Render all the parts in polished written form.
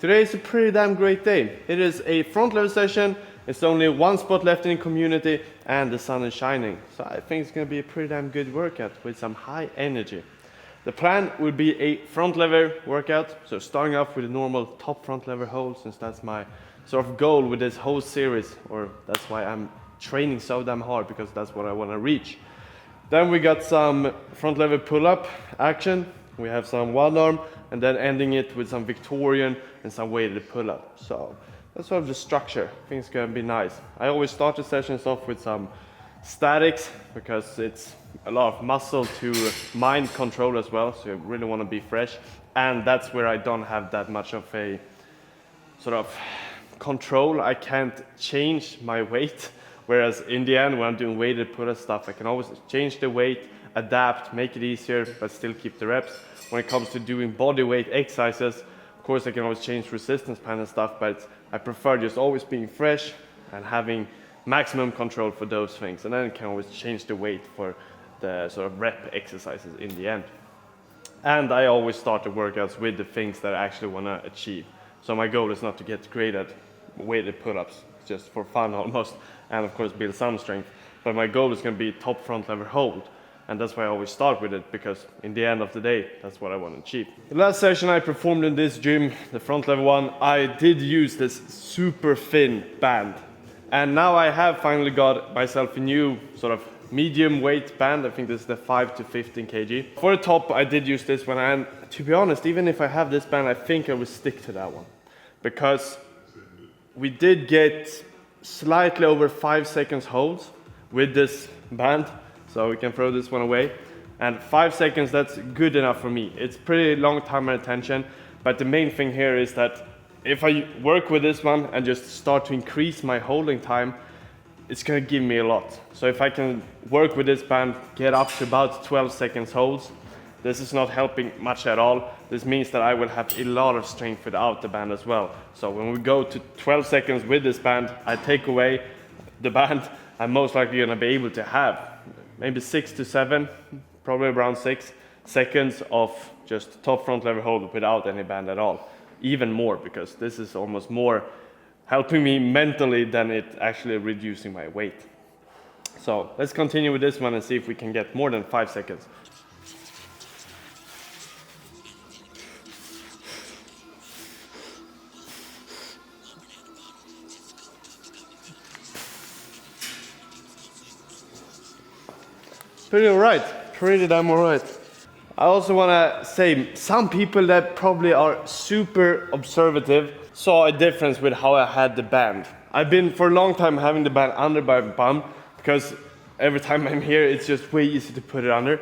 Today is a pretty damn great day. It is a front lever session, it's only one spot left in the community and the sun is shining. So I think it's going to be a pretty damn good workout with some high energy. The plan will be a front lever workout, so starting off with a normal top front lever hold, since that's my sort of goal with this whole series, or that's why I'm training so damn hard, because that's what I want to reach. Then we got some front lever pull-up action, we have some one arm, and then ending it with some Victorian and some weighted pull-up. So that's sort of the structure. I think it's going to be nice. I always start the sessions off with some statics, because it's a lot of muscle to mind control as well, so you really want to be fresh. And that's where I don't have that much of a sort of control. I can't change my weight, whereas in the end when I'm doing weighted pull-up stuff, I can always change the weight, adapt, make it easier, but still keep the reps. When it comes to doing body weight exercises, of course I can always change resistance band and stuff, but I prefer just always being fresh and having maximum control for those things, and then I can always change the weight for the sort of rep exercises in the end. And I always start the workouts with the things that I actually want to achieve. So my goal is not to get great at weighted pull-ups, just for fun almost, and of course build some strength, but my goal is going to be top front lever hold, and that's why I always start with it, because in the end of the day that's what I want to achieve. The last session I performed in this gym, the front lever one, I did use this super thin band, and now I have finally got myself a new sort of medium weight band. I think this is the 5 to 15 kg. For the top I did use this one, and to be honest, even if I have this band, I think I will stick to that one, because we did get slightly over 5 seconds holds with this band, so we can throw this one away. And 5 seconds, that's good enough for me. It's pretty long time and attention, but the main thing here is that if I work with this one and just start to increase my holding time, it's gonna give me a lot. So if I can work with this band, get up to about 12 seconds holds, this is not helping much at all. This means that I will have a lot of strength without the band as well. So when we go to 12 seconds with this band, I take away the band, I'm most likely gonna be able to have maybe 6 to 7, probably around 6 seconds of just top front lever hold without any band at all. Even more, because this is almost more helping me mentally than it actually reducing my weight. So let's continue with this one and see if we can get more than 5 seconds. Pretty alright, pretty damn alright. I also want to say, some people that probably are super observative saw a difference with how I had the band. I've been for a long time having the band under my bum, because every time I'm here it's just way easier to put it under.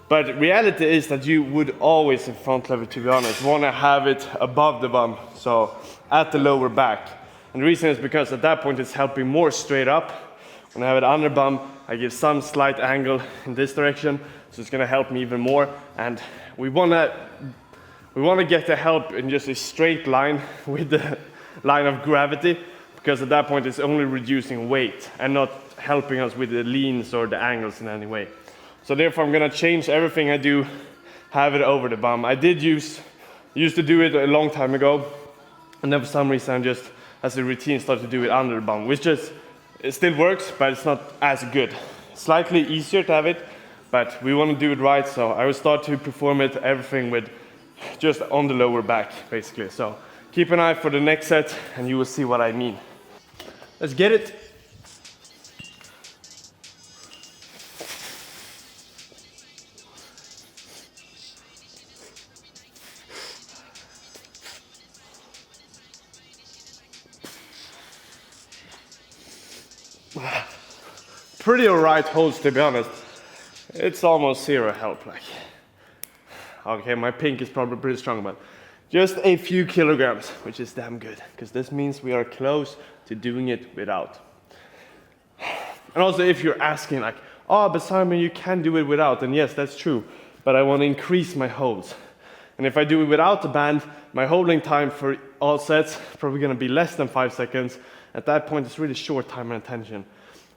But reality is that you would always, in front lever to be honest, want to have it above the bum, so at the lower back. And the reason is because at that point it's helping more straight up. When I have it under bum, I give some slight angle in this direction, so it's going to help me even more. And we want to get the help in just a straight line with the line of gravity, because at that point it's only reducing weight and not helping us with the leans or the angles in any way. So therefore I'm going to change everything I do, have it over the bum. I used to do it a long time ago, and then for some reason I just, as a routine, started to do it under the bum, which just, it still works, but it's not as good. Slightly easier to have it, but we want to do it right, so I will start to perform it, everything with just on the lower back, basically. So keep an eye for the next set, and you will see what I mean. Let's get it. Pretty alright holds, to be honest. It's almost zero help, like. Okay, my pink is probably pretty strong, but just a few kilograms, which is damn good, because this means we are close to doing it without. And also, if you're asking like, oh, but Simon, you can do it without, and yes, that's true, but I want to increase my holds. And if I do it without the band, my holding time for all sets is probably going to be less than 5 seconds. At that point, it's really short time and attention.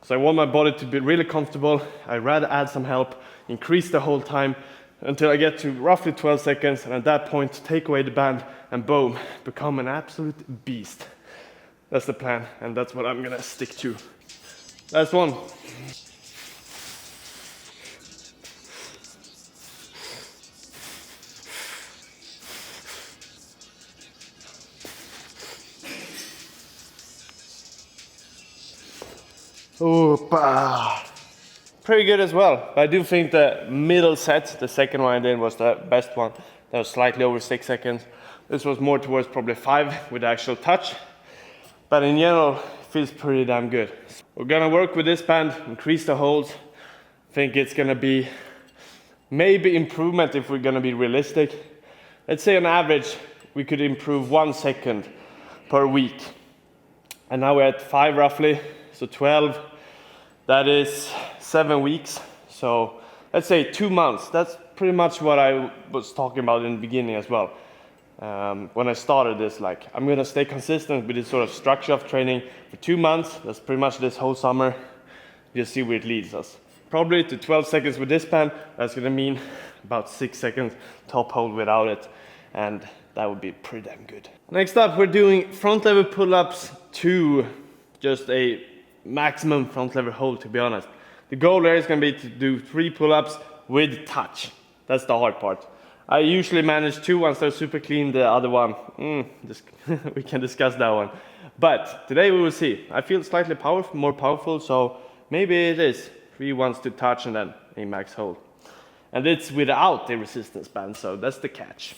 So I want my body to be really comfortable. I'd rather add some help, increase the hold time, until I get to roughly 12 seconds, and at that point take away the band and boom, become an absolute beast. That's the plan, and that's what I'm gonna stick to. Last one. Opa. Pretty good as well. But I do think the middle set, the second one I did, was the best one. That was slightly over 6 seconds. This was more towards probably 5 with the actual touch. But in general, it feels pretty damn good. We're gonna work with this band, increase the holds. I think it's gonna be maybe improvement if we're gonna be realistic. Let's say on average, we could improve 1 second per week. And now we're at 5 roughly, so 12. That is 7 weeks. So let's say 2 months. That's pretty much what I was talking about in the beginning as well. When I started this, like, I'm gonna stay consistent with this sort of structure of training for 2 months. That's pretty much this whole summer. Just see where it leads us. Probably to 12 seconds with this band. That's gonna mean about 6 seconds top hold without it. And that would be pretty damn good. Next up, we're doing front lever pull-ups to just a maximum front lever hold, to be honest. The goal there is gonna be to do 3 pull-ups with touch. That's the hard part. I usually manage 2 once they're super clean. The other one, we can discuss that one. But today we will see. I feel slightly more powerful, so maybe it is 3 ones to touch and then a max hold. And it's without the resistance band, so that's the catch.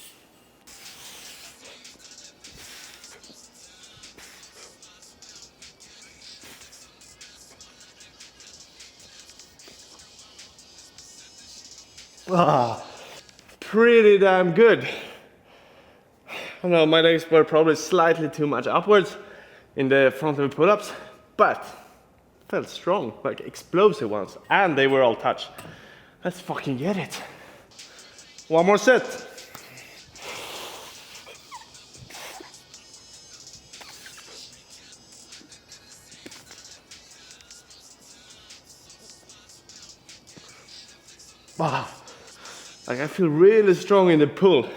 Pretty damn good. I know my legs were probably slightly too much upwards in the front lever pull-ups, but felt strong, like explosive ones, and they were all touch. Let's fucking get it. One more set. Wow. Like I feel really strong in the pull,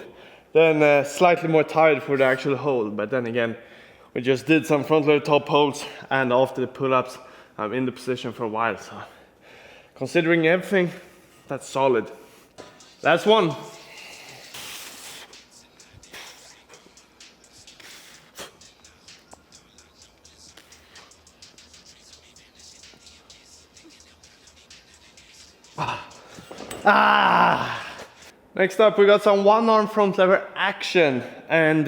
then slightly more tired for the actual hold. But then again, we just did some front lever top holds, and after the pull-ups, I'm in the position for a while. So, considering everything, that's solid. Last one. Next up, we got some one-arm front lever action, and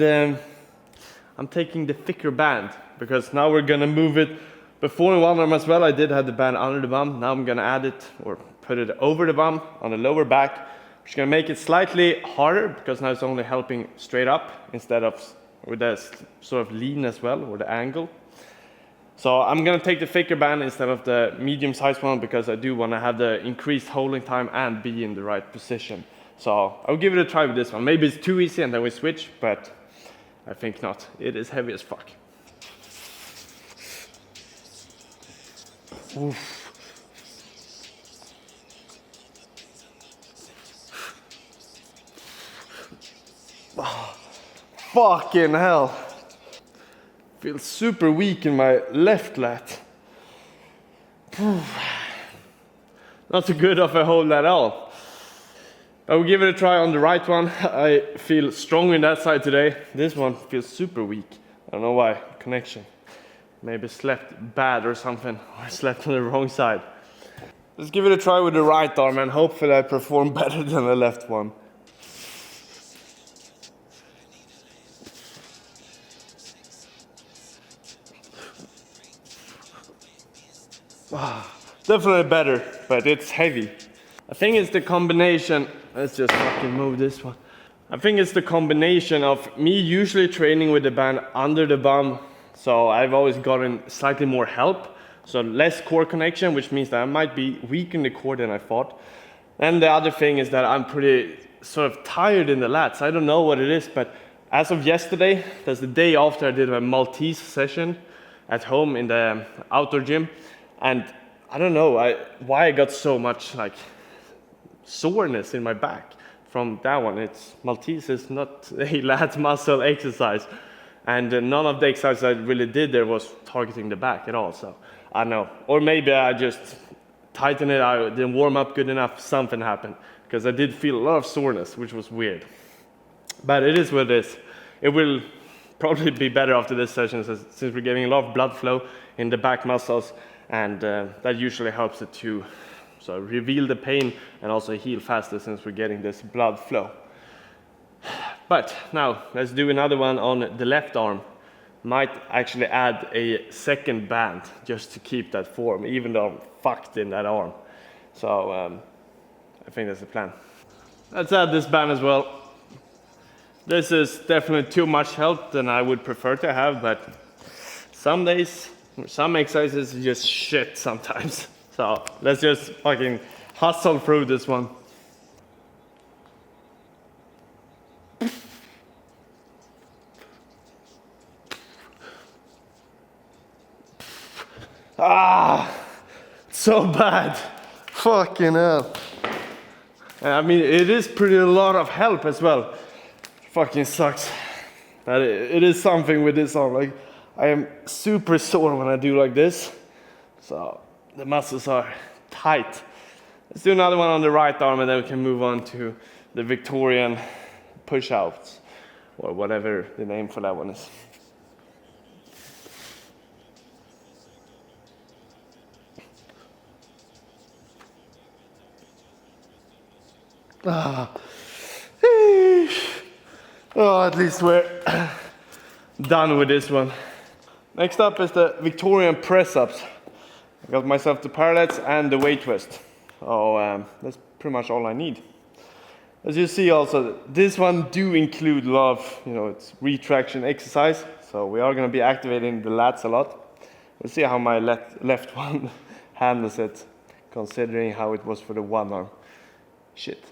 I'm taking the thicker band because now we're gonna move it. Before in one arm as well, I did have the band under the bum. Now I'm gonna add it or put it over the bum on the lower back, which is gonna make it slightly harder because now it's only helping straight up instead of with the sort of lean as well, or the angle. So I'm gonna take the thicker band instead of the medium-sized one because I do wanna have the increased holding time and be in the right position. So I'll give it a try with this one. Maybe it's too easy and then we switch, but I think not. It is heavy as fuck. Oof. Oh, fucking hell. Feel super weak in my left lat. Not too good of a hold at all. I will give it a try on the right one. I feel strong in that side today. This one feels super weak. I don't know why. Connection. Maybe slept bad or something. Or slept on the wrong side. Let's give it a try with the right arm and hopefully I perform better than the left one. Definitely better, but it's heavy. I think it's the combination. Let's just fucking move this one. I think it's the combination of me usually training with the band under the bum, so I've always gotten slightly more help, so less core connection, which means that I might be weak in the core than I thought. And the other thing is that I'm pretty sort of tired in the lats. I don't know what it is, but as of yesterday, that's the day after I did a Maltese session at home in the outdoor gym, and I don't know why I got so much like soreness in my back. from that one. It's Maltese is not a lat muscle exercise, and none of the exercises I really did there was targeting the back at all. So I don't know, or maybe I just tightened it. I didn't warm up good enough. Something happened because I did feel a lot of soreness, which was weird. But it is what it is. It will probably be better after this session since we're getting a lot of blood flow in the back muscles, and that usually helps it to reveal the pain and also heal faster since we're getting this blood flow. But now let's do another one on the left arm. Might actually add a second band just to keep that form, even though I'm fucked in that arm. So I think that's the plan. Let's add this band as well. This is definitely too much help than I would prefer to have, but some days, some exercises are just shit sometimes. So let's just fucking hustle through this one. Ah, so bad. Fucking hell. I mean, it is pretty a lot of help as well. Fucking sucks. But it is something with this arm. Like, I am super sore when I do like this. So the muscles are tight. Let's do another one on the right arm, and then we can move on to the Victorian push-outs, or whatever the name for that one is. Oh, at least we're done with this one. Next up is the Victorian press-ups. I got myself the parallettes and the weight twist. So that's pretty much all I need. As you see also, this one do include a lot of, it's retraction exercise. So we are going to be activating the lats a lot. We'll see how my left one handles it, considering how it was for the one arm. Shit.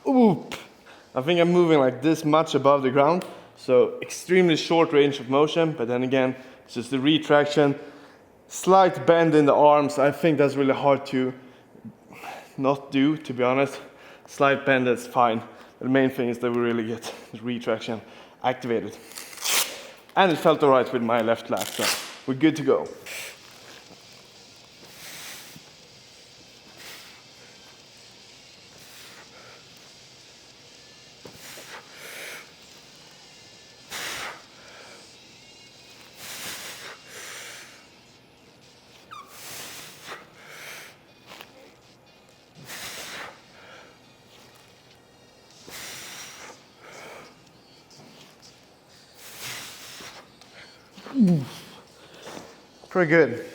Ooh, I think I'm moving like this much above the ground, so extremely short range of motion, but then again, it's just the retraction, slight bend in the arms. I think that's really hard to not do, to be honest. Slight bend, that's fine. The main thing is that we really get the retraction activated. And it felt alright with my left lat, so we're good to go. Pretty good.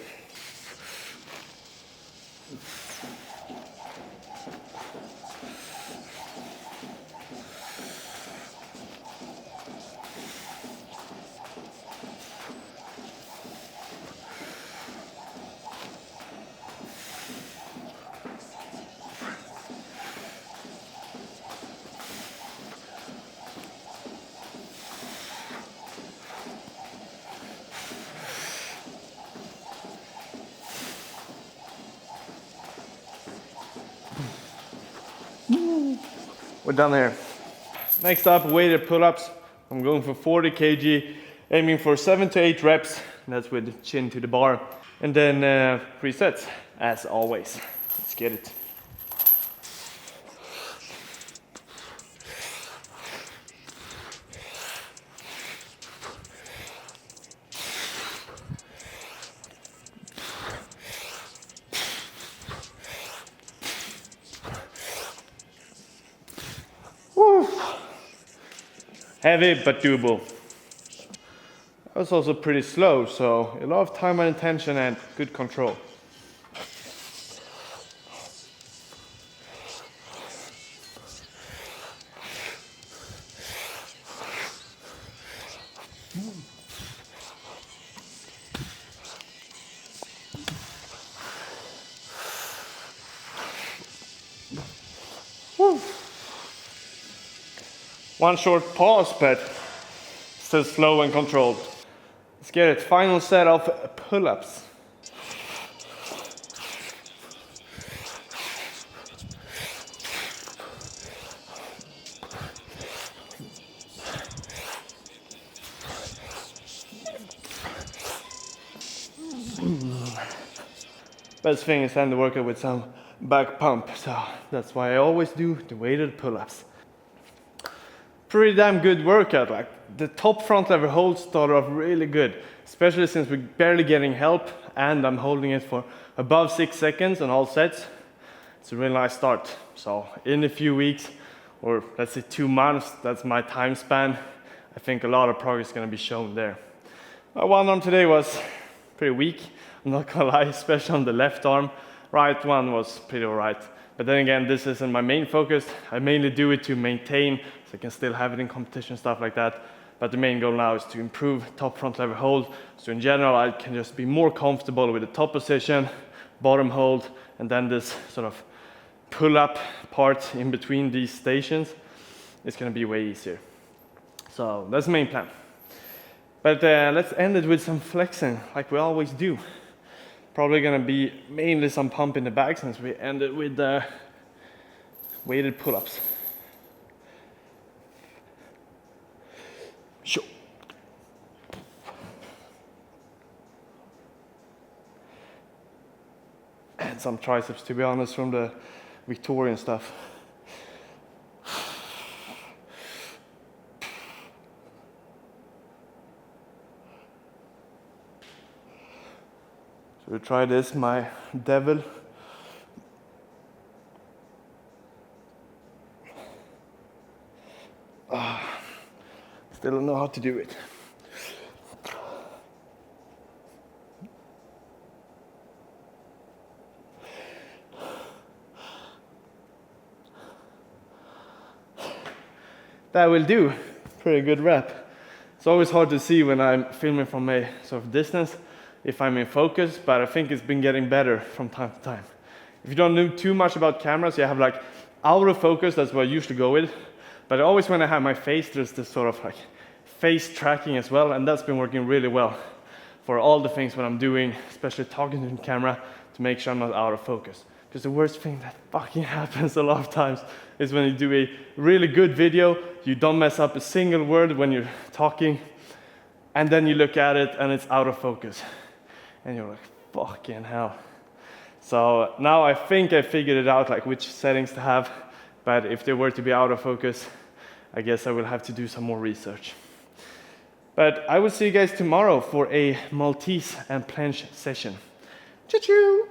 We're done here. Next up, weighted pull-ups. I'm going for 40 kg, aiming for 7 to 8 reps. That's with chin to the bar. And then 3 sets, as always. Let's get it. Heavy but doable. That was also pretty slow, so a lot of time and attention and good control. Woo. One short pause, but still slow and controlled. Let's get it. Final set of pull-ups. Best thing is end the workout with some back pump, so that's why I always do the weighted pull-ups. Pretty damn good workout. Like the top front lever holds started off really good, especially since we're barely getting help and I'm holding it for above 6 seconds on all sets. It's a really nice start. So in a few weeks, or let's say 2 months, that's my time span, I think a lot of progress is going to be shown there. My one arm today was pretty weak, I'm not gonna lie, especially on the left arm. Right one was pretty alright. But then again, this isn't my main focus. I mainly do it to maintain, so I can still have it in competition, stuff like that. But the main goal now is to improve top front lever hold. So in general, I can just be more comfortable with the top position, bottom hold, and then this sort of pull-up part in between these stations is gonna be way easier. So that's the main plan. But let's end it with some flexing, like we always do. Probably gonna be mainly some pump in the back since we ended with the weighted pull-ups. Sure. And some triceps, to be honest, from the Victorian stuff. So we try this, my devil. Still don't know how to do it. That will do. Pretty good rep. It's always hard to see when I'm filming from a sort of distance if I'm in focus, but I think it's been getting better from time to time. If you don't know too much about cameras, you have like out of focus, that's what I usually go with. But always when I have my face, there's this sort of like face tracking as well, and that's been working really well for all the things when I'm doing, especially talking to the camera, to make sure I'm not out of focus. Because the worst thing that fucking happens a lot of times is when you do a really good video, you don't mess up a single word when you're talking, and then you look at it and it's out of focus. And you're like, fucking hell. So now I think I figured it out, like which settings to have, but if they were to be out of focus, I guess I will have to do some more research. But I will see you guys tomorrow for a Maltese and planche session. Choo-choo!